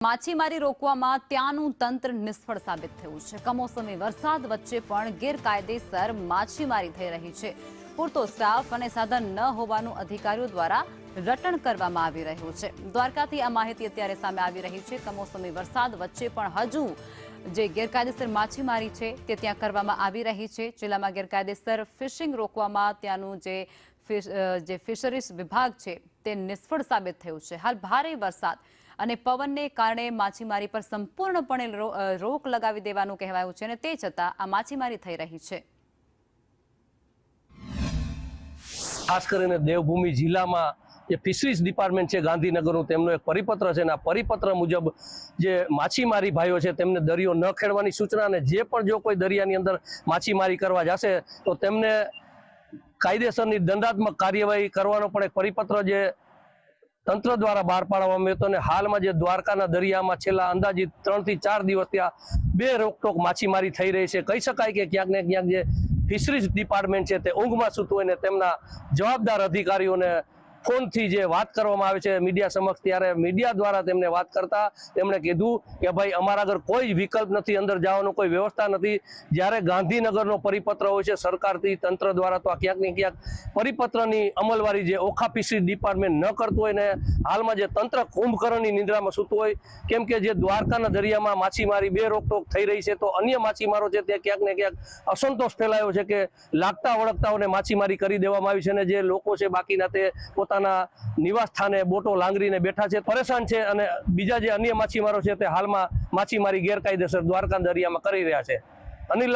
માછીમારી રોકવામાં ત્યાંનું તંત્ર નિષ્ફળ સાબિત થયું છે। કમોસમી વરસાદ વચ્ચે પણ ગેરકાયદેસર માછીમારી થઈ રહી છે। પૂરતો સ્ટાફ અને સાધન ન હોવાનું અધિકારીઓ દ્વારા રટણ કરવામાં આવી રહ્યું છે। દ્વારકાથી આ માહિતી અત્યારે સામે આવી રહી છે। કમોસમી વરસાદ વચ્ચે પણ હજુ જે ગેરકાયદેસર માછીમારી છે તે ત્યાં કરવામાં આવી રહી છે। જિલ્લામાં ગેરકાયદેસર ફિશિંગ રોકવામાં ત્યાંનું જે ફિશરીઝ વિભાગ છે તે નિષ્ફળ સાબિત થયું છે। હાલ ભારે વરસાદ અને પવનને કારણે માછીમારી પર સંપૂર્ણપણે રોક લગાવી દેવાનું કહેવાયું છે અને તે છતાં આ માછીમારી થઈ રહી છે। ખાસ કરીને દેવભૂમિ જિલ્લામાં જે ફિશરીઝ ડિપાર્ટમેન્ટ છે ગાંધીનગરનું, તેમનો એક પરિપત્ર છે અને આ પરિપત્ર મુજબ જે માછીમારી ભાઈઓ છે તેમને દરિયો ન ખેડવાની સૂચના, અને જે પણ જો કોઈ દરિયાની અંદર માછીમારી કરવા જશે તો તેમને કાયદેસરની દંડાત્મક કાર્યવાહી કરવાનો પણ એક પરિપત્ર જે તંત્ર દ્વારા બહાર પાડવામાં આવ્યો હતો। અને હાલમાં જે દ્વારકાના દરિયામાં છેલ્લા અંદાજિત 3 થી 4 દિવસ ત્યાં 2 રોકટોક માછીમારી થઈ રહી છે। કહી શકાય કે ક્યાંક ને ક્યાંક જે ફિશરીઝ ડિપાર્ટમેન્ટ છે તે ઊંઘમાં સૂતું હોય ને તેમના જવાબદાર અધિકારીઓને ફોનથી જે વાત કરવામાં આવે છે મીડિયા સમક્ષ, ત્યારે મીડિયા દ્વારા તેમને વાત કરતા તેમણે કીધું કે ભાઈ અમારા આગળ કોઈ વિકલ્પ નથી, અંદર જવાનો કોઈ વ્યવસ્થા નથી। જ્યારે ગાંધીનગરનો પરિપત્ર હોય છે સરકારથી તંત્ર દ્વારા, તો આ ક્યાંક ને ક્યાંક પરિપત્રની અમલવારી જે ઓખા ફિશરીઝ ડિપાર્ટમેન્ટ ન કરતું હોય ને હાલમાં જે તંત્ર કુંભકર્ણની નિંદ્રામાં સૂતું હોય, કેમ કે જે દ્વારકાના દરિયામાં માછીમારી 2 રોકટોક થઈ રહી છે તો અન્ય માછીમારો છે તે ક્યાંક ને ક્યાંક અસંતોષ ફેલાયો છે કે લાગતા વળગતાઓને માછીમારી કરી દેવામાં આવી છે અને જે લોકો છે બાકીના તે પોતાના નિવાસ સ્થાને બોટો લાંગરીને બેઠા છે, પરેશાન છે, અને બીજા જે અન્ય માછીમારો છે તે હાલમાં માછીમારી ગેરકાયદેસર દ્વારકા દરિયામાં કરી રહ્યા છે। અનિલ